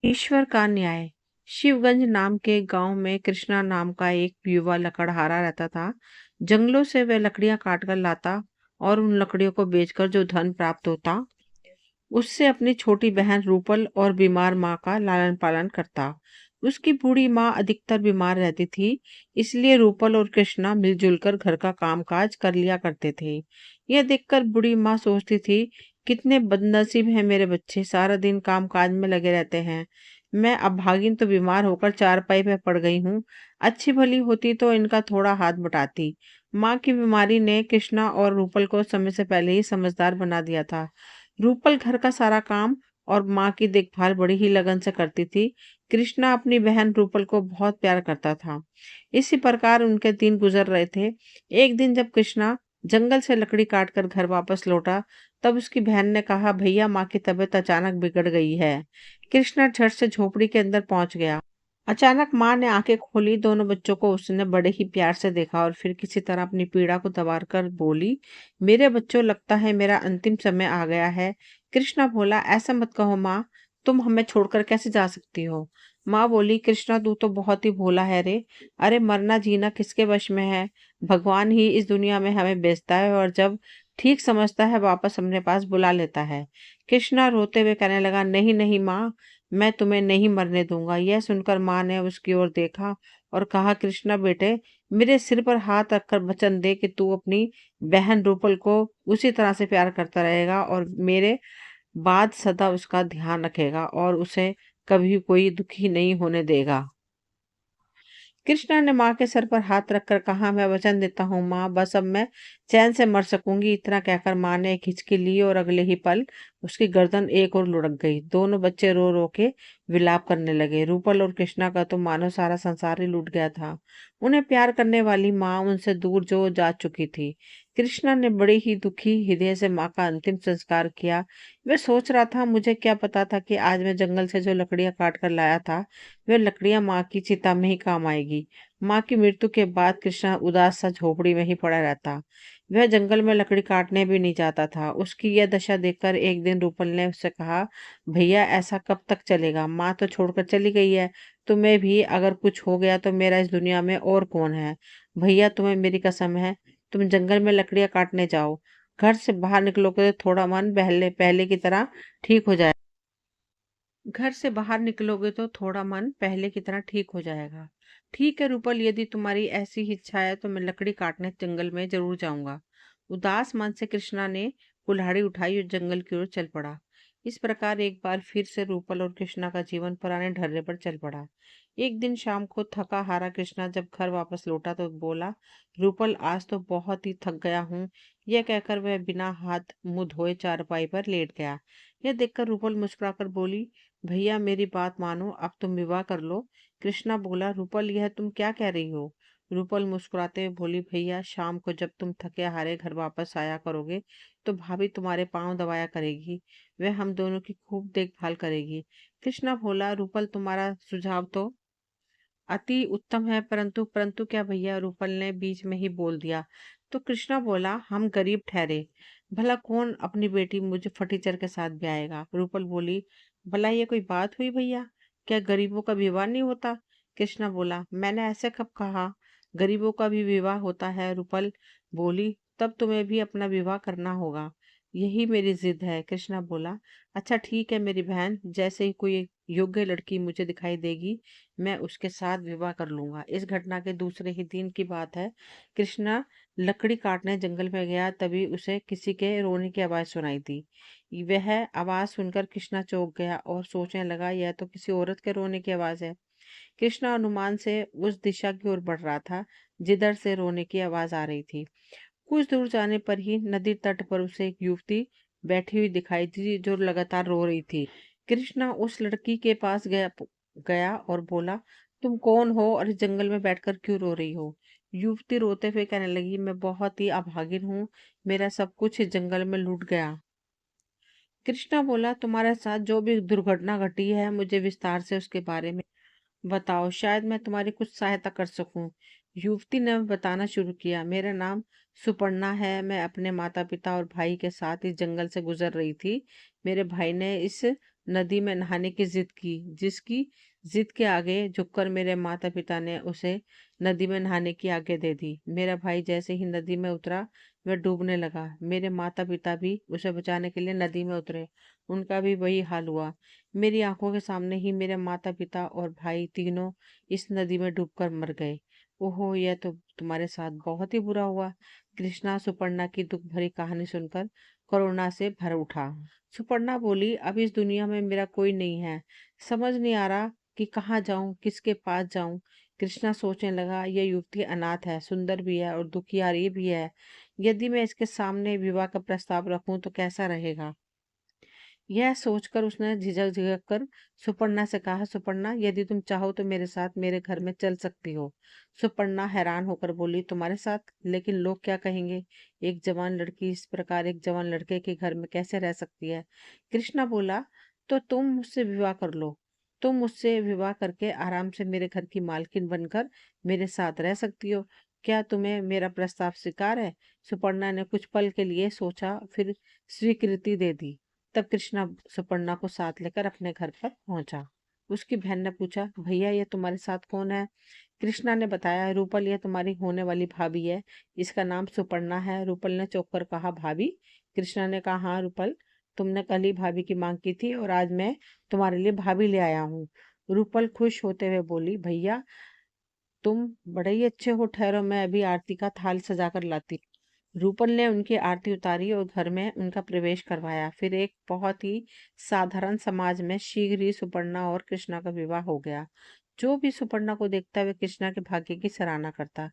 ईश्वर का न्याय। शिवगंज नाम के गांव में कृष्णा नाम का एक युवा लकड़हारा रहता था। जंगलों से वह लकड़ियां काटकर लाता और उन लकड़ियों को बेचकर जो धन प्राप्त होता उससे अपनी छोटी बहन रूपल और बीमार माँ का लालन पालन करता। उसकी बूढ़ी माँ अधिकतर बीमार रहती थी, इसलिए रूपल और कृष्णा मिलजुल कर घर का कामकाज कर लिया करते थे। यह देखकर बूढ़ी माँ सोचती थी, कितने बदनसीब हैं मेरे बच्चे, सारा दिन कामकाज में लगे रहते हैं। मैं अभागिन तो बीमार होकर चारपाई पे पड़ गई हूँ। अच्छी भली होती तो इनका थोड़ा हाथ बटाती। माँ की बीमारी ने कृष्णा और रूपल को समय से पहले ही समझदार बना दिया था। रूपल घर का सारा काम और माँ की देखभाल बड़ी ही लगन से करती थी। कृष्णा अपनी बहन रूपल को बहुत प्यार करता था। इसी प्रकार उनके दिन गुजर रहे थे। एक दिन जब कृष्णा जंगल से लकड़ी काटकर घर वापस लौटा, तब उसकी बहन ने कहा, भैया माँ की तबीयत अचानक बिगड़ गई है। कृष्णा झट से झोपड़ी के अंदर पहुंच गया। अचानक माँ ने आंखें खोली। दोनों बच्चों को उसने बड़े ही प्यार से देखा और फिर किसी तरह अपनी पीड़ा को दबाकर कर बोली, मेरे बच्चों, लगता है मेरा अंतिम समय आ गया है। कृष्णा बोला, ऐसा मत कहो माँ, तुम हमें छोड़कर कैसे जा सकती हो। माँ बोली, कृष्णा तू तो बहुत ही भोला है रे। अरे मरना जीना किसके वश में है। भगवान ही इस दुनिया में हमें भेजता है और जब ठीक समझता है वापस अपने पास बुला लेता है। कृष्णा रोते हुए कहने लगा, नहीं नहीं माँ, मैं तुम्हें नहीं मरने दूंगा। यह सुनकर माँ ने उसकी ओर देखा और कहा, कृष्णा बेटे, मेरे सिर पर हाथ रखकर वचन दे कि तू अपनी बहन रूपल को उसी तरह से प्यार करता रहेगा और मेरे बाद सदा उसका ध्यान रखेगा और उसे कभी कोई दुखी नहीं होने देगा। कृष्णा ने माँ के सर पर हाथ रखकर कहा, मैं वचन देता हूँ माँ, बस अब मैं चैन से मर सकूंगी। इतना कहकर माँ ने एक हिचकी ली और अगले ही पल उसकी गर्दन एक और लुढ़क गई। दोनों बच्चे रो रो के विलाप करने लगे। रूपल और कृष्णा का तो मानो सारा संसार ही लूट गया था। उन्हें प्यार करने वाली माँ उनसे दूर जो जा चुकी थी। कृष्णा ने बड़ी ही दुखी हृदय से माँ का अंतिम संस्कार किया। वह सोच रहा था, मुझे क्या पता था कि आज मैं जंगल से जो लकड़ियां काट कर लाया था वह लकड़ियां माँ की चिता में ही काम आएगी। माँ की मृत्यु के बाद कृष्णा उदास सा झोपड़ी में ही पड़ा रहता। वह जंगल में लकड़ी काटने भी नहीं जाता था। उसकी यह दशा देखकर एक दिन रूपल ने उससे कहा, भैया ऐसा कब तक चलेगा। माँ तो छोड़कर चली गई है, तुम्हें भी अगर कुछ हो गया तो मेरा इस दुनिया में और कौन है। भैया तुम्हें मेरी कसम है, तुम जंगल में लकड़ियां काटने जाओ। घर से बाहर निकलोगे तो थोड़ा मन पहले पहले की तरह ठीक हो जाए। घर से बाहर निकलोगे तो थोड़ा मन पहले की तरह ठीक हो जाएगा। ठीक है रूपल, यदि तुम्हारी ऐसी ही इच्छा है तो मैं लकड़ी काटने जंगल में जरूर जाऊंगा। उदास मन से कृष्णा ने कुल्हाड़ी उठाई और जंगल की ओर चल पड़ा। इस प्रकार एक बार फिर से रूपल और कृष्णा का जीवन पुराने ढर्रे पर चल पड़ा। एक दिन शाम को थका हारा कृष्णा जब घर वापस लौटा तो बोला, रूपल आज तो बहुत ही थक गया हूँ। यह कहकर वह बिना हाथ मुंह धोए चारपाई पर लेट गया। यह देखकर रूपल मुस्कुराकर बोली, भैया मेरी बात मानो, अब तुम विवाह कर लो। कृष्णा बोला, रूपल यह तुम क्या कह रही हो। रूपल मुस्कुराते हुए बोली, भैया शाम को जब तुम थके हारे घर वापस आया करोगे तो भाभी तुम्हारे पांव दबाया करेगी। वह हम दोनों की खूब देखभाल करेगी। कृष्णा बोला, रूपल तुम्हारा सुझाव तो अति उत्तम है, परंतु परंतु क्या भैया, रूपल ने बीच में ही बोल दिया। तो कृष्णा बोला, हम गरीब ठहरे, भला कौन अपनी बेटी मुझे फटीचर के साथ ब्याएगा। रूपल बोली, भला ये कोई बात हुई भैया, क्या गरीबों का विवाह नहीं होता। कृष्णा बोला, मैंने ऐसे कब कहा, गरीबों का भी विवाह होता है। रूपल बोली, तब तुम्हें भी अपना विवाह करना होगा, यही मेरी जिद है। कृष्णा बोला, अच्छा ठीक है मेरी बहन, जैसे ही कोई योग्य लड़की मुझे दिखाई देगी मैं उसके साथ विवाह कर लूंगा। इस घटना के दूसरे ही दिन की बात है। कृष्णा लकड़ी काटने जंगल में गया, तभी उसे किसी के रोने की आवाज सुनाई दी। वह आवाज सुनकर कृष्णा चौंक गया और सोचने लगा, यह तो किसी औरत के रोने की आवाज है। कृष्णा अनुमान से उस दिशा की ओर बढ़ रहा था जिधर से रोने की आवाज आ रही थी। कुछ दूर जाने पर ही नदी तट पर उसे एक युवती बैठी हुई दिखाई दी जो लगातार रो रही थी। कृष्णा उस लड़की के पास गया और बोला, तुम कौन हो और इस जंगल में बैठकर क्यों रो रही हो। युवती रोते हुए कहने लगी, मैं बहुत ही अभागिन हूँ, मेरा सब कुछ इस जंगल में लूट गया। कृष्णा बोला, तुम्हारे साथ जो भी दुर्घटना घटी है मुझे विस्तार से उसके बारे में बताओ, शायद मैं तुम्हारी कुछ सहायता कर सकूं। युवती ने बताना शुरू किया, मेरा नाम सुपर्णा है, मैं अपने माता पिता और भाई के साथ इस जंगल से गुजर रही थी। मेरे भाई ने इस नदी में नहाने की जिद की, जिसकी जिद के आगे झुककर मेरे माता पिता ने उसे नदी में नहाने की आज्ञा दे दी। मेरा भाई जैसे ही नदी में उतरा, वह डूबने लगा। मेरे माता पिता भी उसे बचाने के लिए नदी में उतरे। उनका भी वही हाल हुआ। मेरी आंखों के सामने ही मेरे माता पिता और भाई तीनों इस नदी में डूबकर मर गए। ओहो, यह तो तुम्हारे साथ बहुत ही बुरा हुआ। कृष्णा सुपर्णा की दुख भरी कहानी सुनकर करुणा से भर उठा। सुपर्णा बोली, अब इस दुनिया में मेरा कोई नहीं है। समझ नहीं आ रहा कि कहाँ जाऊं, किसके पास जाऊं। कृष्णा सोचने लगा, यह युवती अनाथ है, सुंदर भी है और दुखियारी भी है। यदि मैं इसके सामने विवाह का प्रस्ताव रखूं तो कैसा रहेगा। यह सोचकर उसने झिझक झिझक कर सुपर्णा से कहा, सुपर्णा, यदि तुम चाहो तो मेरे साथ मेरे घर में चल सकती हो। सुपर्णा हैरान होकर बोली, तुम्हारे साथ? लेकिन लोग क्या कहेंगे? एक जवान लड़की इस प्रकार एक जवान लड़के के घर में कैसे रह सकती है? कृष्णा बोला, तो तुम मुझसे विवाह कर लो। तुम मुझसे विवाह करके आराम से मेरे घर की मालकिन बनकर मेरे साथ रह सकती हो। क्या तुम्हें मेरा प्रस्ताव स्वीकार है? सुपर्णा ने कुछ पल के लिए सोचा, फिर स्वीकृति दे दी। तब कृष्णा सुपर्णा को साथ लेकर अपने घर पर पहुंचा। उसकी बहन ने पूछा, भैया, ये तुम्हारे साथ कौन है? कृष्णा ने बताया, रूपल, यह तुम्हारी होने वाली भाभी है। इसका नाम सुपर्णा है। रूपल ने चौंक कर कहा, भाभी? कृष्णा ने कहा, हाँ रूपल, तुमने कल ही भाभी की मांग की थी और आज मैं तुम्हारे लिए भाभी ले आया हूँ। रूपल खुश होते हुए बोली, भैया, तुम बड़े ही अच्छे हो। ठहरो, मैं अभी आरती का थाल सजा कर लाती। रूपल ने उनकी आरती उतारी और घर में उनका प्रवेश करवाया। फिर एक बहुत ही साधारण समाज में शीघ्र ही सुपर्णा और कृष्णा का विवाह हो गया। जो भी सुपर्णा को देखता वह कृष्णा के भाग्य की सराहना करता।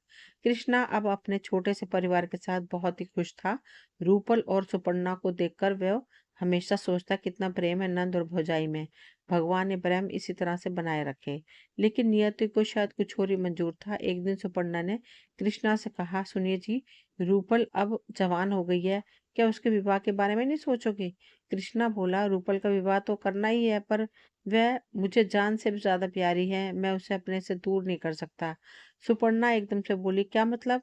कृष्णा अब अपने छोटे से परिवार के साथ बहुत ही खुश था। रूपल और सुपर्णा को देखकर वह हमेशा सोचता, कितना प्रेम है नंद और भौजाई में। भगवान ने प्रेम इसी तरह से बनाए रखे। लेकिन नियति को शायद कुछ और ही मंजूर था। एक दिन सुपर्णा ने कृष्णा से कहा, सुनिए जी, रूपल अब जवान हो गई है, क्या उसके विवाह के बारे में नहीं सोचोगे? कृष्णा बोला, रूपल का विवाह तो करना ही है, पर वह मुझे जान से भी ज्यादा प्यारी है। मैं उसे अपने से दूर नहीं कर सकता। सुपर्णा एकदम से बोली, क्या मतलब?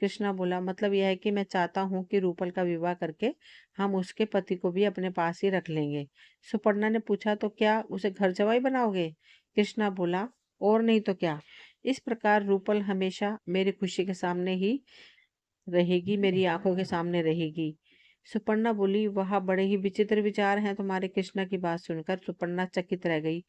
कृष्णा बोला, मतलब यह है कि मैं चाहता हूँ कि रूपल का विवाह करके हम उसके पति को भी अपने पास ही रख लेंगे। सुपर्णा ने पूछा, तो क्या उसे घर जवाई बनाओगे? कृष्णा बोला, और नहीं तो क्या। इस प्रकार रूपल हमेशा मेरी खुशी के सामने ही रहेगी, मेरी आंखों के सामने रहेगी। सुपर्णा बोली, वह बड़े ही विचित्र विचार हैं तुम्हारे। कृष्णा की बात सुनकर सुपर्णा चकित रह गई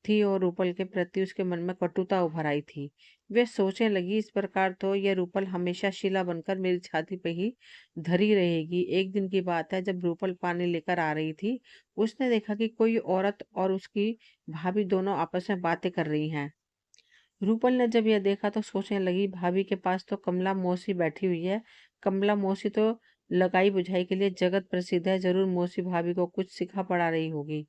थी और रूपल के प्रति उसके मन में कटुता उभर आई थी। वे सोचने लगी, इस प्रकार तो यह रूपल हमेशा शिला बनकर मेरी छाती पे ही धरी रहेगी। एक दिन की बात है, जब रूपल पानी लेकर आ रही थी, उसने देखा कि कोई औरत और उसकी भाभी दोनों आपस में बातें कर रही हैं। रूपल ने जब यह देखा तो सोचने लगी, भाभी के पास तो कमला मौसी बैठी हुई है। कमला मौसी तो लगाई बुझाई के लिए जगत प्रसिद्ध है। जरूर मौसी भाभी को कुछ सिखा पढ़ा रही होगी।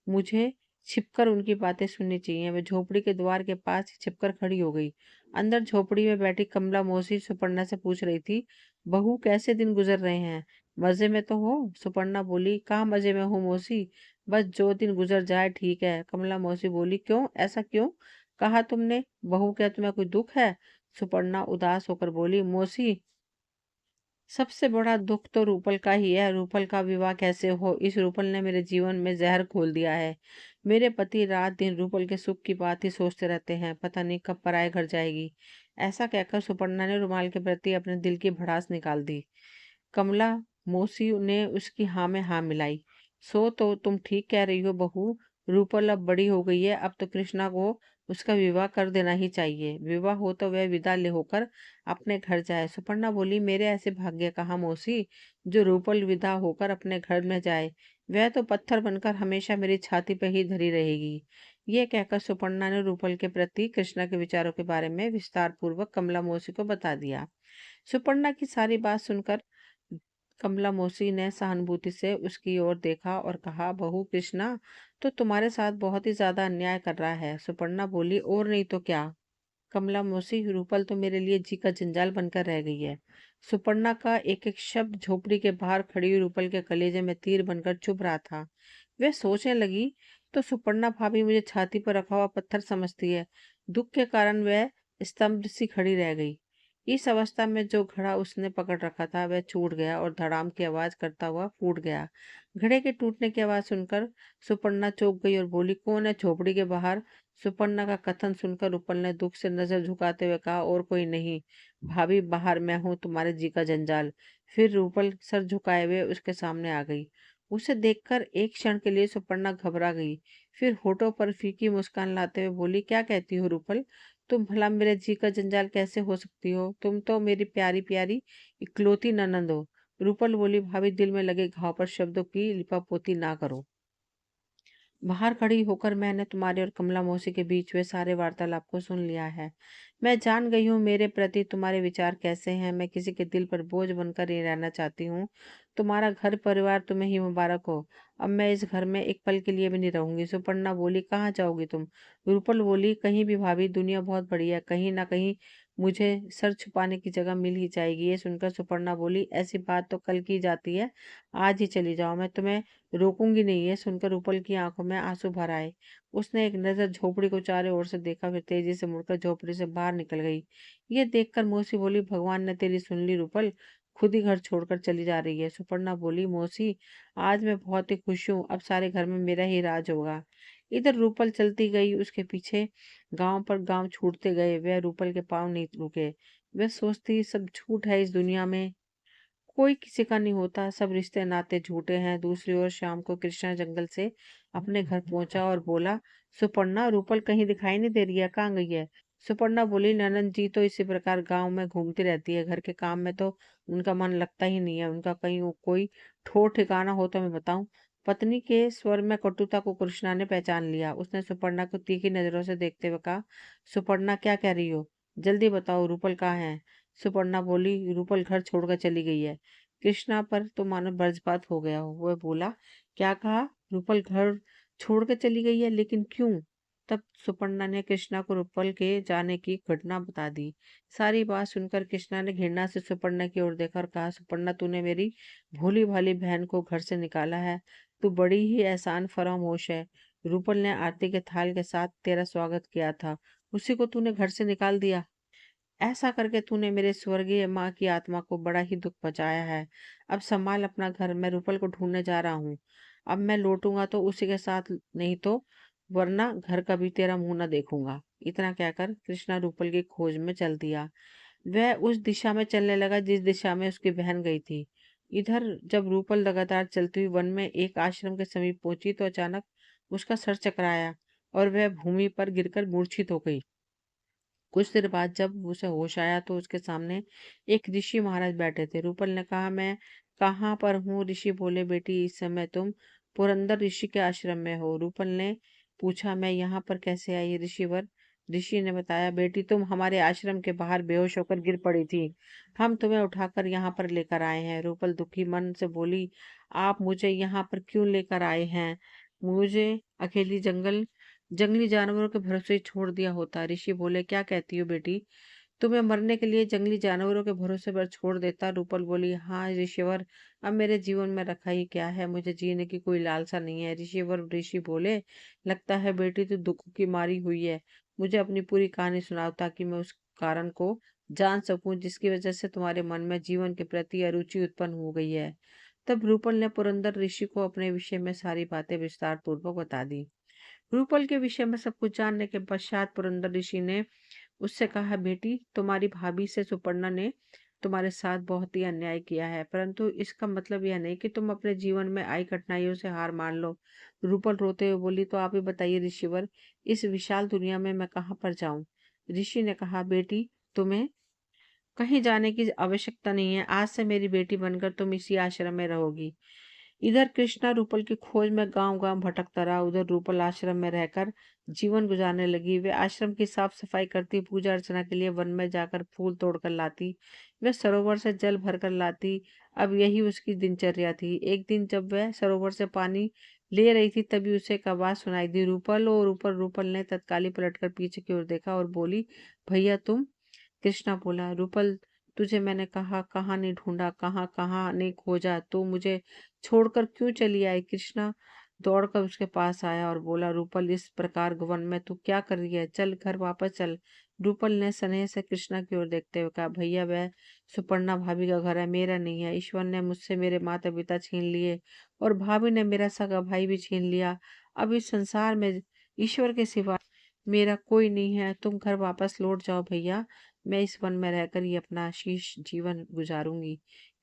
मुझे छिपकर उनकी बातें सुननी चाहिए। वह झोपड़ी के द्वार के पास ही छिपकर खड़ी हो गई। अंदर झोपड़ी में बैठी कमला मौसी सुपर्णा से पूछ रही थी, बहू, कैसे दिन गुजर रहे हैं? मजे में तो हो? सुपर्णा बोली, कहाँ मजे में हूँ मौसी, बस जो दिन गुजर जाए ठीक है। कमला मौसी बोली, क्यों, ऐसा क्यों कहा तुमने? बहू, क्या तुम्हें कोई दुख है? सुपर्णा उदास होकर बोली, मौसी, सबसे बड़ा दुख तो रूपल का ही है। रूपल का विवाह कैसे हो? इस रूपल ने मेरे जीवन में जहर घोल दिया है। मेरे पति रात दिन रूपल के सुख की बात ही सोचते रहते हैं। पता नहीं कब पराये घर जाएगी। ऐसा कहकर सुपर्णा ने रुमाल के प्रति अपने दिल की भड़ास निकाल दी। कमला मौसी ने उसकी हाँ में हाँ मिलाई। सो तो तुम ठीक कह रही हो बहू। रूपल अब बड़ी हो गई है। अब तो कृष्णा को उसका विवाह कर देना ही चाहिए। विवाह हो तो वह विदा ले होकर अपने घर जाए। सुपर्णा बोली, मेरे ऐसे भाग्य कहाँ मौसी, जो रूपल विदा होकर अपने घर में जाए। वह तो पत्थर बनकर हमेशा मेरी छाती पर ही धरी रहेगी। ये कहकर सुपर्णा ने रूपल के प्रति कृष्णा के विचारों के बारे में विस्तार पूर्वक कमला मौसी को बता दिया। सुपर्णा की सारी बात सुनकर कमला मौसी ने सहानुभूति से उसकी ओर देखा और कहा, बहू, कृष्णा तो तुम्हारे साथ बहुत ही ज्यादा अन्याय कर रहा है। सुपर्णा बोली, और नहीं तो क्या। कमला मौसी, रूपल तो मेरे लिए जी का जंजाल बनकर रह गई है। सुपर्णा का एक एक शब्द झोपड़ी के बाहर खड़ी हुई रूपल के कलेजे में तीर बनकर चुभ रहा था। वह सोचने लगी, तो सुपर्णा भाभी मुझे छाती पर रखा हुआ पत्थर समझती है। दुख के कारण वह स्तब्ध सी खड़ी रह गई। इस अवस्था में जो घड़ा उसने पकड़ रखा था वह छूट गया और धड़ाम की आवाज करता हुआ फूट गया। घड़े के टूटने की आवाज सुनकर सुपर्णा चौंक गई और बोली, कौन है झोपड़ी के बाहर? सुपर्णा का कथन सुनकर रूपल ने दुख से नजर झुकाते हुए कहा, और कोई नहीं भाभी, बाहर मैं हूँ, तुम्हारे जी का जंजाल। फिर रूपल सर झुकाए हुए उसके सामने आ गई। उसे देखकर एक क्षण के लिए सुपर्णा घबरा गई। फिर होठों पर फीकी मुस्कान लाते हुए बोली, क्या कहती हो रूपल? तुम भला मेरे जी का जंजाल कैसे हो सकती हो? तुम तो मेरी प्यारी प्यारी इकलौती ननंद हो। रूपल बोली, भाभी दिल में लगे घाव पर शब्दों की लिपापोती ना करो। बाहर खड़ी होकर मैंने तुम्हारे और कमला मौसी के बीच हुए सारे वार्तालाप को सुन लिया है। मैं जान गई हूँ मेरे प्रति तुम्हारे विचार कैसे हैं। मैं किसी के दिल पर बोझ बनकर नहीं रहना चाहती हूँ। तुम्हारा घर परिवार तुम्हें ही मुबारक हो। अब मैं इस घर में एक पल के लिए भी नहीं रहूंगी। सुपर्णा बोली, कहाँ जाओगी तुम? रूपल बोली, कहीं भी भाभी, दुनिया बहुत बड़ी है, कहीं ना कहीं मुझे सर छुपाने की जगह मिल ही जाएगी। ये सुनकर सुपर्णा बोली, ऐसी बात तो कल की जाती है, आज ही चली जाओ, मैं तुम्हें रोकूंगी नहीं। है सुनकर रूपल की आंखों में आंसू भर आए। उसने एक नजर झोपड़ी को चारों ओर से देखा, फिर तेजी से मुड़कर झोपड़ी से बाहर निकल गई। ये देखकर मौसी बोली, भगवान ने तेरी सुन ली रूपल, खुद ही घर छोड़कर चली जा रही है। सुपर्णा बोली, मौसी आज मैं बहुत ही खुश हूँ, अब सारे घर में मेरा ही राज होगा। इधर रूपल चलती गई, उसके पीछे गांव पर गांव छूटते गए। वह रूपल के पांव नहीं रुके। वह सोचती, सब झूठ है इस दुनिया में, कोई किसी का नहीं होता, सब रिश्ते नाते झूठे हैं। दूसरी ओर शाम को कृष्णा जंगल से अपने घर पहुंचा और बोला, सुपर्णा रूपल कहीं दिखाई नहीं दे रही है, कहाँ गई है? सुपर्णा बोली, ननंद जी तो इसी प्रकार गांव में घूमती रहती है, घर के काम में तो उनका मन लगता ही नहीं है। उनका कहीं कोई ठोर ठिकाना हो तो मैं बताऊं? पत्नी के स्वर में कटुता को कृष्णा ने पहचान लिया। उसने सुपर्णा को तीखी नजरों से देखते हुए कहा, सुपर्णा क्या कह रही हो? जल्दी बताओ, रूपल कहाँ है? सुपर्णा बोली, रूपल घर छोड़कर चली गई है। कृष्णा पर तो मानो वज्रपात हो गया हो। वह बोला, क्या कहा? रूपल घर छोड़ के चली गई है, लेकिन क्यों? तब सुपर्णा ने कृष्णा को रूपल के जाने की घटना बता दी। सारी बात सुनकर कृष्णा ने घृणा से सुपर्णा की ओर देखा और कहा, सुपर्णा तूने मेरी भोली भाली बहन को घर से निकाला है, तू बड़ी ही एहसान फरामोश है। रूपल ने आरती के थाल के साथ तेरा स्वागत किया था, उसी को तूने घर से निकाल दिया। ऐसा करके तूने मेरे स्वर्गीय माँ की आत्मा को बड़ा ही दुख पहुंचाया है। अब संभाल अपना घर, मैं रूपल को ढूंढने जा रहा हूँ। अब मैं लौटूंगा तो उसी के साथ, नहीं तो वरना घर का भी तेरा मुंह न देखूंगा। इतना कहकर कृष्णा रूपल की खोज में चल दिया। वह उस दिशा में चलने लगा जिस दिशा में उसकी बहन गई थी। इधर जब रूपल लगातार चलती हुई वन में एक आश्रम के समीप पहुंची तो अचानक उसका सर चकराया और वह भूमि पर गिरकर मूर्छित हो गई। कुछ देर बाद जब उसे होश आया तो उसके सामने एक ऋषि महाराज बैठे थे। रूपल ने कहा, मैं कहाँ पर हूँ? ऋषि बोले, बेटी इस समय तुम पुरंदर ऋषि के आश्रम में हो। रूपल ने पूछा, मैं यहाँ पर कैसे आई ऋषिवर? ऋषि ने बताया, बेटी तुम हमारे आश्रम के बाहर बेहोश होकर गिर पड़ी थी, हम तुम्हें उठाकर यहाँ पर लेकर आए हैं। रूपल दुखी मन से बोली, आप मुझे यहाँ पर क्यों लेकर आए हैं? मुझे अकेली जंगली जानवरों के भरोसे ही छोड़ दिया होता। ऋषि बोले, क्या कहती हो बेटी? तुम्हें मरने के लिए जंगली जानवरों के भरोसे पर छोड़ देता? रूपल बोली, हाँ ऋषिवर, अब मेरे जीवन में रखा ही क्या है, मुझे जीने की कोई लालसा नहीं है। ऋषि बोले, लगता है बेटी तू दुख की मारी हुई है, मुझे अपनी पूरी कहानी सुनाओ ताकि मैं उस कारण को जान सकूं जिसकी वजह से तुम्हारे मन में जीवन के प्रति अरुचि उत्पन्न हो गई है। तब रूपल ने पुरंदर ऋषि को अपने विषय में सारी बातें विस्तार पूर्वक बता दी। रूपल के विषय में सब कुछ जानने के पश्चात पुरंदर ऋषि ने उससे कहा, बेटी तुम्हारी भाभी से सुपर्णा ने तुम्हारे साथ बहुत ही अन्याय किया है, परंतु इसका मतलब यह नहीं कि तुम अपने जीवन में आई कठिनाइयों से हार मान लो। रूपल रोते हुए बोली, तो आप ही बताइए ऋषिवर, इस विशाल दुनिया में मैं कहाँ पर जाऊं? ऋषि ने कहा, बेटी तुम्हें कहीं जाने की आवश्यकता नहीं है, आज से मेरी बेटी बनकर तुम इसी आश्रम में रहोगी। इधर कृष्णा रूपल की खोज में गांव गांव भटकता रहा, उधर रूपल आश्रम में रहकर जीवन गुजारने लगी। वे आश्रम की साफ सफाई करती, पूजा अर्चना के लिए वन में जाकर फूल तोड़कर लाती, वे सरोवर से जल भरकर लाती। अब यही उसकी दिनचर्या थी। एक दिन जब वह सरोवर से पानी ले रही थी तभी उसे एक आवाज सुनाई दी, रूपल और ऊपर। रूपल ने तत्काली पलटकर पीछे की ओर देखा और बोली, भैया तुम? कृष्णा बोला, रूपल तुझे मैंने कहा कहाँ नहीं ढूंढा, कहाँ कहाँ नहीं खोजा, तो मुझे छोड़कर क्यों चली आई? कृष्णा दौड़कर उसके पास आया और बोला, रूपल, इस प्रकार वन में तू क्या कर रही है? चल घर वापस चल। रूपल ने स्नेह से कृष्णा की ओर देखते हुए कहा, भैया वह सुपर्णा भाभी का घर है, मेरा नहीं है। ईश्वर ने मुझसे मेरे माता पिता छीन लिए और भाभी ने मेरा सगा भाई भी छीन लिया। अब इस संसार में ईश्वर के सिवा मेरा कोई नहीं है। तुम घर वापस लौट जाओ भैया, मैं इस वन में रहकर ही अपना शीश जीवन गुजारूंगी।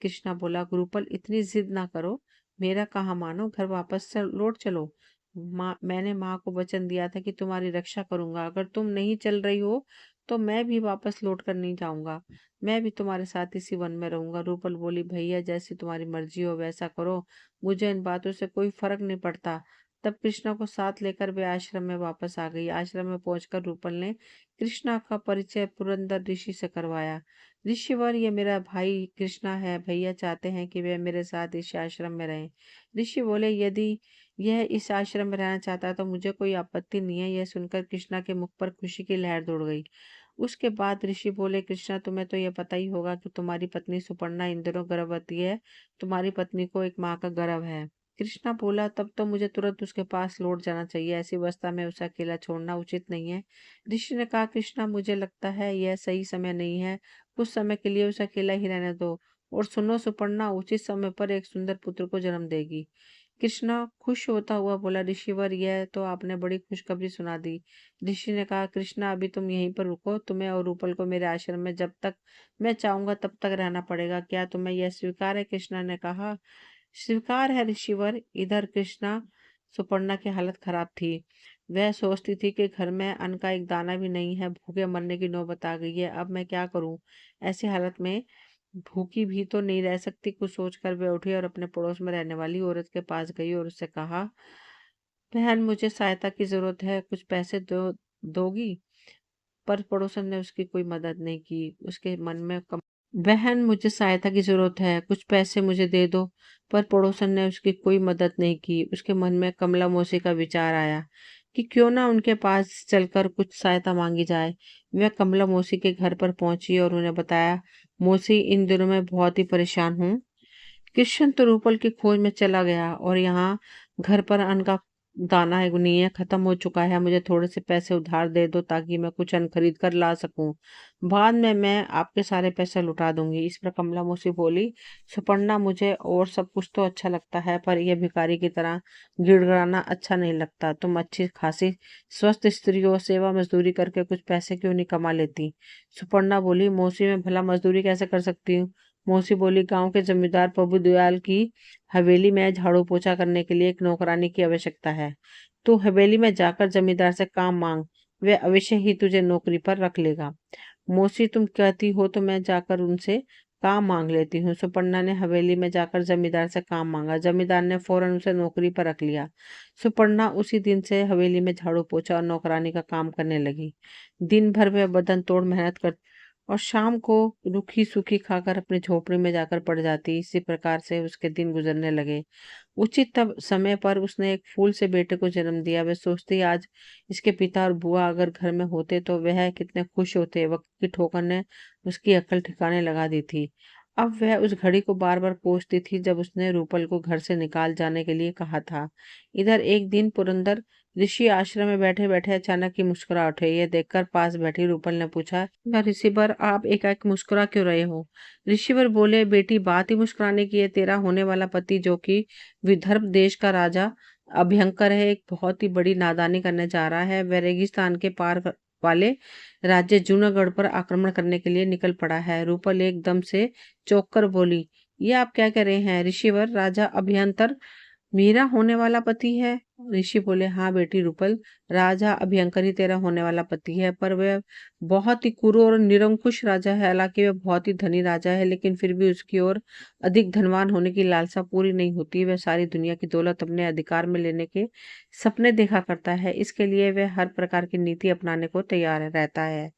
कृष्णा बोला, गुरुपल इतनी जिद ना करो, मेरा कहाँ मानो, घर वापस लौट चलो। मैंने माँ को वचन दिया था कि तुम्हारी रक्षा करूंगा। अगर तुम नहीं चल रही हो तो मैं भी वापस लौट कर नहीं जाऊंगा, मैं भी तुम्हारे साथ इसी वन में रहूंगा। रूपल बोली, भैया जैसी तुम्हारी मर्जी हो वैसा करो, मुझे इन बातों से कोई फर्क नहीं पड़ता। तब कृष्णा को साथ लेकर वे आश्रम में वापस आ गई। आश्रम में पहुंचकर रूपल ने कृष्णा का परिचय पुरंदर ऋषि से करवाया। ऋषिवर, ये मेरा भाई कृष्णा है, भैया चाहते हैं कि वे मेरे साथ इस आश्रम में रहें। ऋषि बोले, यदि यह इस आश्रम में रहना चाहता है तो मुझे कोई आपत्ति नहीं है। यह सुनकर कृष्णा के मुख पर खुशी की लहर दौड़ गई। उसके बाद ऋषि बोले, कृष्णा तुम्हें तो यह पता ही होगा कि तुम्हारी पत्नी सुपर्णा इन दिनों गर्भवती है। तुम्हारी पत्नी को एक माँ का गर्व है। कृष्णा बोला, तब तो मुझे तुरंत उसके पास लौट जाना चाहिए, ऐसी अवस्था में उसे अकेला छोड़ना उचित नहीं है। ऋषि ने कहा, कृष्णा मुझे लगता है यह सही समय नहीं है, कुछ समय के लिए उसे अकेला ही रहने दो। और सुनो, सुपर्णा उचित समय पर एक सुंदर पुत्र को जन्म देगी। कृष्णा खुश होता हुआ बोला, ऋषिवर, यह तो आपने बड़ी खुशखबरी सुना दी। ऋषि ने कहा, कृष्णा अभी तुम यहीं पर रुको, तुम्हें और रूपल को मेरे आश्रम में जब तक मैं चाहूंगा तब तक रहना पड़ेगा। क्या तुम्हें यह स्वीकार है? कृष्णा ने कहा, स्वीकार है ऋषिवर। इधर कृष्णा सुपर्णा की हालत खराब थी। वह सोचती थी कि घर में अन्न का एक दाना भी नहीं है, भूखे मरने की नौबत आ गई है, अब मैं क्या करूं? ऐसी हालत में भूखी भी तो नहीं रह सकती। कुछ सोचकर वह उठी और अपने पड़ोस में रहने वाली औरत के पास गई और उससे कहा, बहन मुझे सहायता की जरूरत है, कुछ पैसे दोगी? पर पड़ोसन ने उसकी कोई मदद नहीं की। उसके मन में बहन मुझे सहायता की जरूरत है, कुछ पैसे मुझे दे दो। पर पड़ोसन ने उसकी कोई मदद नहीं की। उसके मन में कमला मौसी का विचार आया कि क्यों ना उनके पास चलकर कुछ सहायता मांगी जाए। वह कमला मौसी के घर पर पहुंची और उन्हें बताया, मौसी इन दिनों में बहुत ही परेशान हूँ। कृष्ण तो रूपल की खोज में चला गया और यहाँ घर पर अन्न का दाना है नहीं है, खत्म हो चुका है। मुझे थोड़े से पैसे उधार दे दो ताकि मैं कुछ अन्न खरीद कर ला सकूं। बाद में मैं आपके सारे पैसे लौटा दूंगी। इस पर कमला मौसी बोली, सुपर्णा मुझे और सब कुछ तो अच्छा लगता है पर यह भिखारी की तरह गिड़गिड़ाना अच्छा नहीं लगता। तुम अच्छी खासी स्वस्थ स्त्री हो, सेवा मजदूरी करके कुछ पैसे क्यों नहीं कमा लेती? सुपर्णा बोली, मौसी मैं भला मजदूरी कैसे कर सकती हूँ? मौसी बोली, गांव के जमींदार प्रभु दयाल की हवेली में झाड़ू पोछा करने के लिए एक नौकरानी की आवश्यकता है। तू हवेली में जाकर जमींदार से काम मांग, वे अवश्य ही तुझे नौकरी पर रख लेगा। मौसी तुम कहती हो तो मैं जाकर उनसे काम मांग लेती हूँ। सुपर्णा ने हवेली में जाकर जमींदार से काम मांगा। जमींदार ने फौरन उसे नौकरी पर रख लिया। सुपर्णा उसी दिन से हवेली में झाड़ू पोछा और नौकरानी का काम करने लगी। दिन भर वह बदन तोड़ मेहनत कर और शाम को रूखी सूखी खाकर अपनी झोपड़ी में जाकर पड़ जाती। इसी प्रकार से उसके दिन गुजरने लगे। उचित तब समय पर उसने एक फूल से बेटे को जन्म दिया। वह सोचती, आज इसके पिता और बुआ अगर घर में होते तो वह कितने खुश होते। वक्त की ठोकर ने उसकी अक्ल ठिकाने लगा दी थी। अब वह उस घड़ी को बार बार कोसती थी जब उसने रूपल को घर से निकाल जाने के लिए कहा था। इधर एक दिन पुरंदर ऋषि आश्रम में बैठे बैठे अचानक ही मुस्कुरा उठे। यह देखकर पास बैठी रूपल ने पूछा, या ऋषिवर, आप एकाएक मुस्कुरा क्यों रहे हो? ऋषिवर बोले, बेटी बात ही मुस्कुराने की है। तेरा होने वाला पति जो कि विदर्भ देश का राजा अभयंकर है, एक बहुत ही बड़ी नादानी करने जा रहा है। वह रेगिस्तान के पार वाले राज्य जूनागढ़ पर आक्रमण करने के लिए निकल पड़ा है। रूपल एकदम से चौंक कर बोली, ये आप क्या कह रहे हैं ऋषिवर? राजा अभयंकर मेरा होने वाला पति है? ऋषि बोले, हाँ बेटी रूपल, राजा अभयंकर ही तेरा होने वाला पति है। पर वह बहुत ही क्रूर और निरंकुश राजा है। हालांकि वह बहुत ही धनी राजा है, लेकिन फिर भी उसकी ओर अधिक धनवान होने की लालसा पूरी नहीं होती। वह सारी दुनिया की दौलत अपने अधिकार में लेने के सपने देखा करता है। इसके लिए वह हर प्रकार की नीति अपनाने को तैयार रहता है।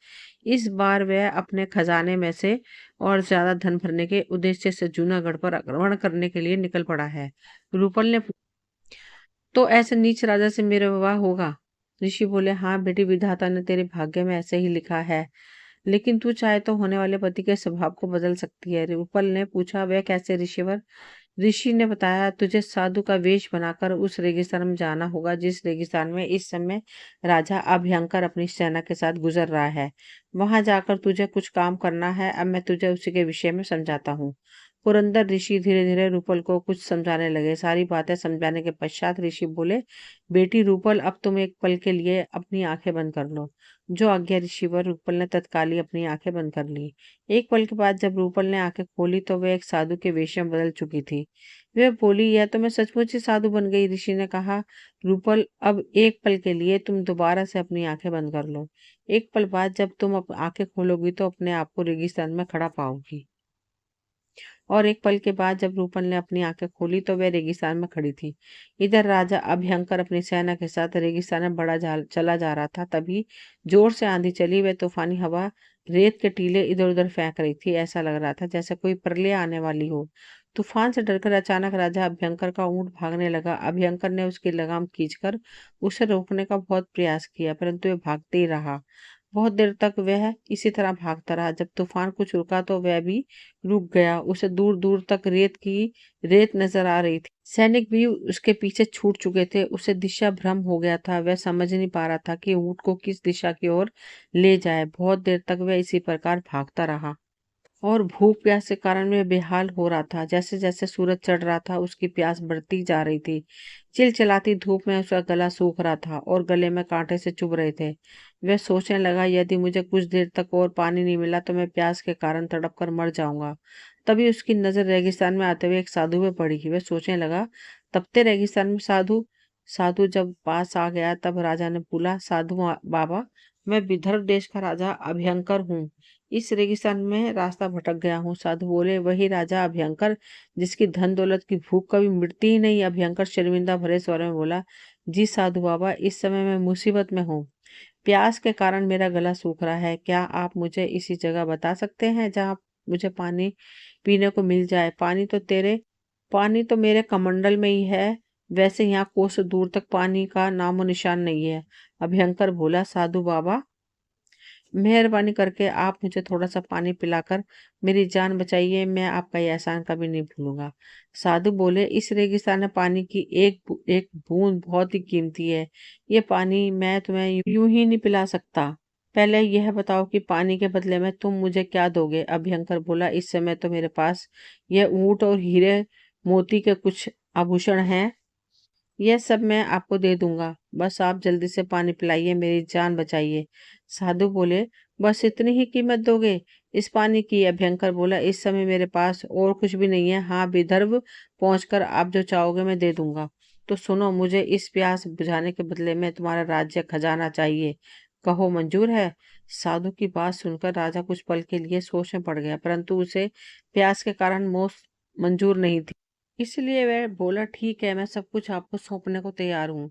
इस बार वह अपने खजाने में से और ज्यादा धन भरने के उद्देश्य से जूनागढ़ पर आक्रमण करने के लिए निकल पड़ा है। रूपल ने तो ऐसे नीच राजा से मेरा विवाह होगा? ऋषि बोले, हाँ बेटी, विधाता ने तेरे भाग्य में ऐसे ही लिखा है, लेकिन तू चाहे तो होने वाले पति के स्वभाव को बदल सकती है। रूपल ने पूछा, वह कैसे ऋषिवर? ऋषि ने बताया, तुझे साधु का वेश बनाकर उस रेगिस्तान में जाना होगा जिस रेगिस्तान में इस समय राजा अभयंकर अपनी सेना के साथ गुजर रहा है। वहां जाकर तुझे कुछ काम करना है। अब मैं तुझे उसी के विषय में समझाता हूँ। पुरंदर ऋषि धीरे धीरे रूपल को कुछ समझाने लगे। सारी बातें समझाने के पश्चात ऋषि बोले, बेटी रूपल, अब तुम एक पल के लिए अपनी आंखें बंद कर लो। जो आज्ञा ऋषिवर। रूपल ने तत्काल ही अपनी आंखें बंद कर ली। एक पल के बाद जब रूपल ने आंखें खोली तो वह एक साधु के वेश में बदल चुकी थी। वह बोली, यह तो मैं सचमुच ही साधु बन गई। ऋषि ने कहा, रूपल, अब एक पल के लिए तुम दोबारा से अपनी आंखें बंद कर लो। एक पल बाद जब तुम आंखें खोलोगी तो अपने आप को रेगिस्तान में खड़ा पाओगी। और एक पल के बाद जब रूपल ने अपनी आंखें खोली तो वह रेगिस्तान में खड़ी थी। इधर राजा अभयंकर अपनी सेना के साथ रेगिस्तान में चला जा रहा था। तभी जोर से आंधी चली। वह तूफानी हवा रेत के टीले इधर उधर फेंक रही थी। ऐसा लग रहा था जैसे कोई प्रलय आने वाली हो। तूफान से डरकर अचानक राजा अभयंकर का ऊंट भागने लगा। अभयंकर ने उसकी लगाम खींचकर उसे रोकने का बहुत प्रयास किया, परंतु वह भागते ही रहा। बहुत देर तक वह इसी तरह भागता रहा। जब तूफान कुछ रुका तो वह भी रुक गया। उसे दूर दूर तक रेत नजर आ रही थी। सैनिक भी उसके पीछे छूट चुके थे। उसे दिशा भ्रम हो गया था। वह समझ नहीं पा रहा था कि ऊंट को किस दिशा की ओर ले जाए। बहुत देर तक वह इसी प्रकार भागता रहा और भूख प्यास के कारण वह बेहाल हो रहा था। जैसे जैसे सूरज चढ़ रहा था उसकी प्यास बढ़ती जा रही थी। चिलचिलाती धूप में उसका गला सूख रहा था और गले में कांटे से चुभ रहे थे। वह सोचने लगा, यदि मुझे कुछ देर तक और पानी नहीं मिला तो मैं प्यास के कारण तड़प कर मर जाऊंगा। तभी उसकी नजर रेगिस्तान में आते हुए एक साधु पे पड़ी। वह सोचने लगा, तपते रेगिस्तान में साधु। साधु जब पास आ गया तब राजा ने बोला, बाबा, मैं विदर्भ देश का राजा अभयंकर हूँ। इस रेगिस्तान में रास्ता भटक गया हूँ। साधु बोले, वही राजा अभयंकर जिसकी धन दौलत की भूख कभी मिटती ही नहीं। अभयंकर शर्मिंदा भरे स्वर में बोला, जी साधु बाबा, इस समय मैं मुसीबत में हूँ। प्यास के कारण मेरा गला सूख रहा है। क्या आप मुझे इसी जगह बता सकते हैं जहाँ मुझे पानी पीने को मिल जाए? पानी तो मेरे कमंडल में ही है। वैसे यहाँ कोसों दूर तक पानी का नामो निशान नहीं है। अभयंकर बोला, साधु बाबा, मेहरबानी करके आप मुझे थोड़ा सा पानी पिलाकर मेरी जान बचाइए। मैं आपका ये एहसान कभी नहीं भूलूंगा। साधु बोले, इस रेगिस्तान में पानी की एक बूंद बहुत ही कीमती है। ये पानी मैं तुम्हें यूं ही नहीं पिला सकता। पहले यह बताओ कि पानी के बदले में तुम मुझे क्या दोगे? अभयंकर बोला, इस समय तो मेरे पास यह ऊंट और हीरे मोती के कुछ आभूषण हैं। यह सब मैं आपको दे दूंगा। बस आप जल्दी से पानी पिलाइए, मेरी जान बचाइए। साधु बोले, बस इतनी ही कीमत दोगे इस पानी की? अभयंकर बोला, इस समय मेरे पास और कुछ भी नहीं है। हाँ, विदर्भ पहुंचकर आप जो चाहोगे मैं दे दूंगा। तो सुनो, मुझे इस प्यास बुझाने के बदले में तुम्हारा राज्य खजाना चाहिए। कहो, मंजूर है? साधु की बात सुनकर राजा कुछ पल के लिए सोच में पड़ गया, परंतु उसे प्यास के कारण मौत मंजूर नहीं थी। इसलिए वह बोला, ठीक है, मैं सब कुछ आपको सौंपने को तैयार हूँ।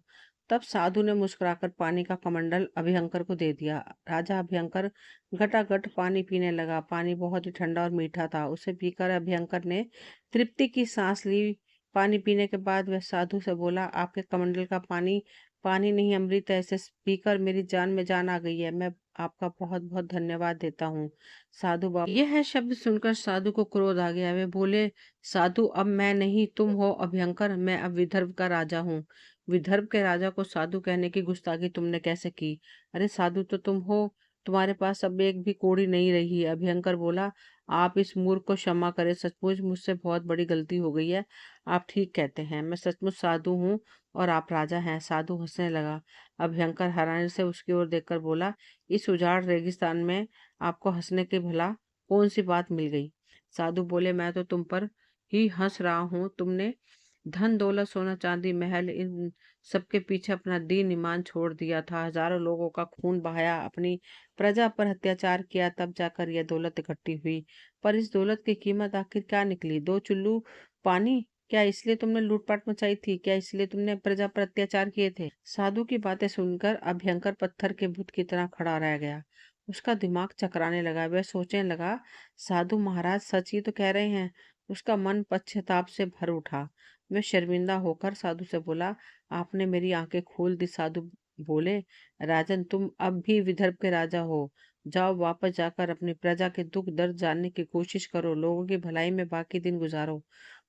तब साधु ने मुस्कुराकर पानी का कमंडल अभयंकर को दे दिया। राजा अभयंकर घटाघट पानी पीने लगा। पानी बहुत ही ठंडा और मीठा था। उसे पीकर अभयंकर ने तृप्ति की सांस ली। पानी पीने के बाद वह साधु से बोला, आपके कमंडल का पानी पानी नहीं अमृत है। इसे पीकर मेरी जान में जान आ गई है। मैं आपका बहुत बहुत धन्यवाद देता हूँ। साधु बाबा। यह शब्द सुनकर साधु को क्रोध आ गया। वे बोले, साधु, अब मैं नहीं, तुम हो अभयंकर। मैं अब विदर्भ का राजा हूँ। विदर्भ के राजा को साधु कहने की गुस्ताखी तुमने कैसे की? अरे साधु तो तुम हो, तुम्हारे पास अब एक भी कौड़ी नहीं रही। अभयंकर बोला, आप इस मूर्ख को क्षमा करें। सचमुच मुझसे बहुत बड़ी गलती हो गई है। आप ठीक कहते हैं, मैं सचमुच साधु हूँ और आप राजा हैं। साधु हंसने लगा। अभयंकर हैरानी से उसकी ओर देखकर बोला, इस उजाड़ रेगिस्तान में आपको हंसने की भला कौन सी बात मिल गई? साधु बोले, मैं तो तुम पर ही हंस रहा हूँ। तुमने धन दौलत सोना चांदी महल इन सबके पीछे अपना दीन ईमान छोड़ दिया था। हजारों लोगों का खून बहाया, अपनी प्रजा पर अत्याचार किया, तब जाकर यह दौलत इकट्ठी हुई। पर इस दौलत की कीमत आखिर क्या निकली? दो चुल्लू पानी? क्या इसलिए तुमने लूटपाट मचाई थी? क्या इसलिए तुमने प्रजा पर अत्याचार किए थे? साधु की बातें सुनकर अभयंकर पत्थर के बुत की तरह खड़ा रह गया। उसका दिमाग चकराने लगा। वह सोचने लगा, साधु महाराज सच ही तो कह रहे हैं। उसका मन पश्चाताप से भर उठा। मैं शर्मिंदा होकर साधु से बोला, आपने मेरी आंखें खोल दी। साधु बोले, राजन, तुम अब भी विदर्भ के राजा हो। जाओ, वापस जाकर अपनी प्रजा के दुख दर्द जानने की कोशिश करो। लोगों की भलाई में बाकी दिन गुजारो।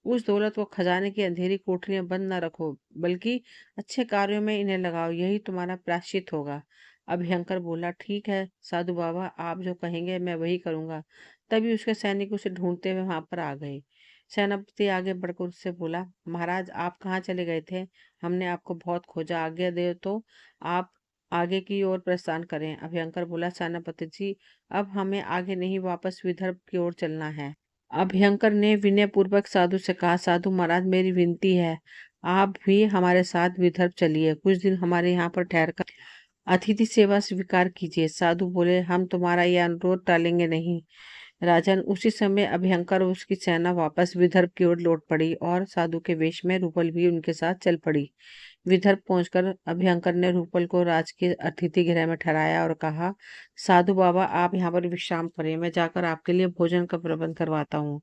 उस दौलत को खजाने की अंधेरी कोठरी में बंद न रखो, बल्कि अच्छे कार्यों में इन्हें लगाओ, यही तुम्हारा प्रायश्चित होगा। अभयंकर बोला, ठीक है साधु बाबा, आप जो कहेंगे मैं वही करूंगा। तभी उसके सैनिक उसे ढूंढते हुए वहां पर आ गए। सेनापति आगे बढ़कर उससे बोला, महाराज आप कहाँ चले गए थे? हमने आपको बहुत खोजा, आज्ञा दे तो आप आगे की ओर प्रस्थान करें। अभयंकर बोला, सेनापति जी, अब हमें आगे नहीं, वापस विदर्भ की ओर चलना है। अभयंकर ने विनय पूर्वक साधु से कहा, साधु महाराज मेरी विनती है, आप भी हमारे साथ विदर्भ चलिए, कुछ दिन हमारे यहाँ पर ठहर कर अतिथि सेवा स्वीकार कीजिए। साधु बोले, हम तुम्हारा यह अनुरोध टालेंगे नहीं। राजन, उसी समय अभयंकर और उसकी सेना वापस विदर्भ की ओर लौट पड़ी और साधु के वेश में रूपल भी उनके साथ चल पड़ी। विदर्भ पहुंचकर अभयंकर ने रूपल को राजकीय अतिथि गृह में ठहराया और कहा, साधु बाबा आप यहाँ पर विश्राम करें, मैं जाकर आपके लिए भोजन का प्रबंध करवाता हूँ।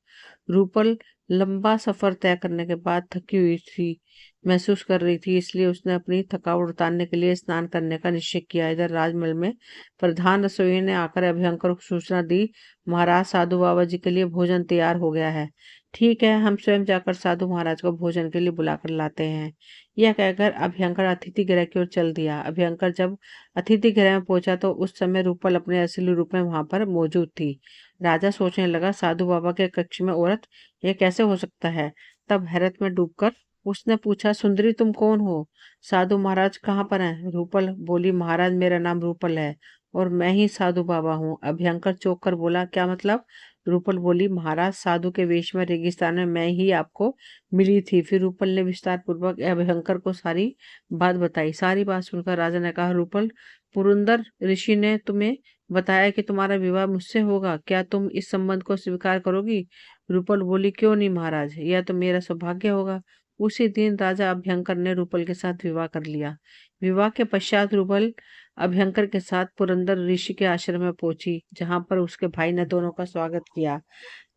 रूपल लंबा सफर तय करने के बाद थकी हुई थी, महसूस कर रही थी, इसलिए उसने अपनी थकावट उतारने के लिए स्नान करने का निश्चय किया। इधर राजमहल में प्रधान रसोई ने आकर अभयंकर को सूचना दी, महाराज साधु बाबा जी के लिए भोजन तैयार हो गया है। ठीक है, हम स्वयं जाकर साधु महाराज को भोजन के लिए बुलाकर लाते हैं। यह कहकर अभयंकर अतिथि गृह की ओर चल दिया। अभयंकर जब अतिथि गृह में पहुंचा तो उस समय रूपल अपने असली रूप में वहां पर मौजूद थी। राजा सोचने लगा, साधु बाबा के कक्ष में औरत, यह कैसे हो सकता है? तब हैरत में डूबकर उसने पूछा, सुंदरी तुम कौन हो? साधु महाराज कहाँ पर हैं? रूपल बोली, महाराज मेरा नाम रूपल है और मैं ही साधु बाबा हूँ। अभयंकर चौंक कर बोला, क्या मतलब? रूपल बोली, महाराज साधु के वेश में रेगिस्तान में मैं ही आपको मिली थी। फिर रूपल ने विस्तार पूर्वक अभयंकर को सारी बात बताई। सारी बात सुनकर राजा ने कहा, रूपल, पुरंदर ऋषि ने तुम्हें बताया कि तुम्हारा विवाह मुझसे होगा, क्या तुम इस संबंध को स्वीकार करोगी? रूपल बोली, क्यों नहीं महाराज, यह तो मेरा सौभाग्य होगा। उसी दिन राजा अभयंकर ने रूपल के साथ विवाह कर लिया। विवाह के पश्चात रूपल अभयंकर के साथ पुरंदर ऋषि के आश्रम में पहुंची, जहां पर उसके भाई ने दोनों का स्वागत किया।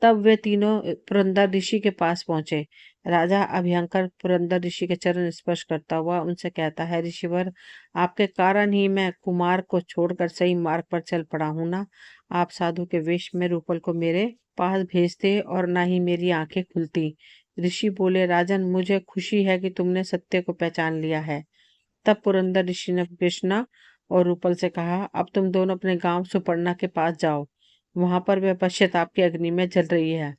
तब वे तीनों पुरंदर ऋषि के पास पहुंचे। राजा अभयंकर पुरंदर ऋषि के चरण स्पर्श करता हुआ उनसे कहता है, ऋषिवर, आपके कारण ही मैं कुमार को छोड़कर सही मार्ग पर चल पड़ा हूं ना। आप साधु के वेश में रूपल को मेरे पास भेजते और ना ही मेरी आंखें खुलती। ऋषि बोले, राजन, मुझे खुशी है कि तुमने सत्य को पहचान लिया है। तब पुरंदर ऋषि ने कृष्णा और रूपल से कहा, अब तुम दोनों अपने गांव सुपर्णा के पास जाओ, वहां पर वह पश्चाताप की अग्नि में जल रही है।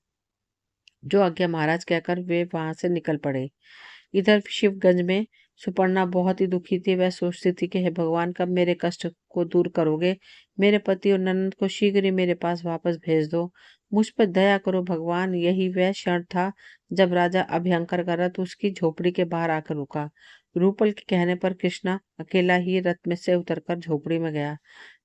जो आज्ञा महाराज, कहकर वे वहां से निकल पड़े। इधर शिवगंज में सुपर्णा बहुत ही दुखी थी। वह सोचती थी कि हे भगवान, कब मेरे कष्ट को दूर करोगे? मेरे पति और ननद को शीघ्र ही मेरे पास वापस भेज दो। मुझ पर दया करो भगवान। यही वह क्षण था जब राजा अभयंकर का रथ उसकी झोपड़ी के बाहर आकर रुका। रूपल के कहने पर कृष्णा अकेला ही रथ में से उतरकर झोपड़ी में गया।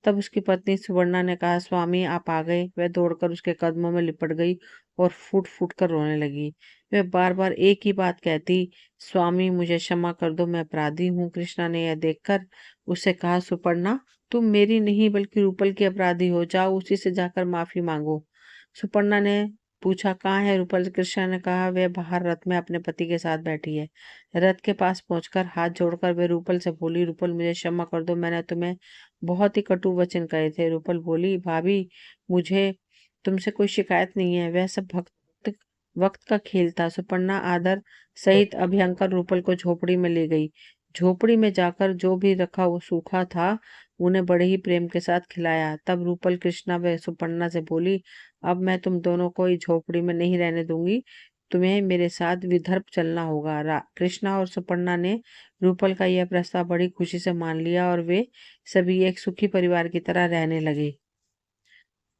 तब उसकी पत्नी सुवर्णा ने कहा, स्वामी आप आ गए। वह दौड़कर उसके कदमों में लिपट गई और फूट फूट कर रोने लगी। वह बार बार एक ही बात कहती, स्वामी मुझे क्षमा कर दो, मैं अपराधी हूँ। कृष्णा ने यह देखकर उससे कहा, सुपर्णा, तुम मेरी नहीं बल्कि रूपल की अपराधी हो, जाओ उसी से जाकर माफी मांगो। सुपर्णा ने पूछा, कहाँ है रूपल? कृष्णा ने कहा, वह बाहर रथ में अपने पति के साथ बैठी है। रथ के पास पहुंचकर हाथ जोड़कर वे रूपल से बोली, रूपल मुझे क्षमा कर दो, मैंने तुम्हें बहुत ही कटु वचन कहे थे। रूपल बोली, भाभी, मुझे तुमसे कोई शिकायत नहीं है, वह सब भक्त वक्त का खेल था। सुपर्णा आदर सहित अभयंकर रूपल को झोपड़ी में ले गई। झोपड़ी में जाकर जो भी रखा वो सूखा था, उन्हें बड़े ही प्रेम के साथ खिलाया। तब रूपल कृष्णा व सुपर्णा से बोली, अब मैं तुम दोनों को इस झोपड़ी में नहीं रहने दूंगी, तुम्हें मेरे साथ विदर्भ चलना होगा। कृष्णा और सुपर्णा ने रूपल का यह प्रस्ताव बड़ी खुशी से मान लिया और वे सभी एक सुखी परिवार की तरह रहने लगे।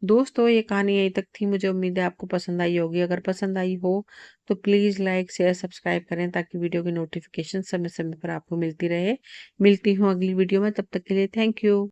दोस्तों, ये कहानी यहीं तक थी। मुझे उम्मीद है आपको पसंद आई होगी। अगर पसंद आई हो तो प्लीज़ लाइक शेयर सब्सक्राइब करें, ताकि वीडियो की नोटिफिकेशन समय समय पर आपको मिलती रहे। मिलती हूँ अगली वीडियो में, तब तक के लिए थैंक यू।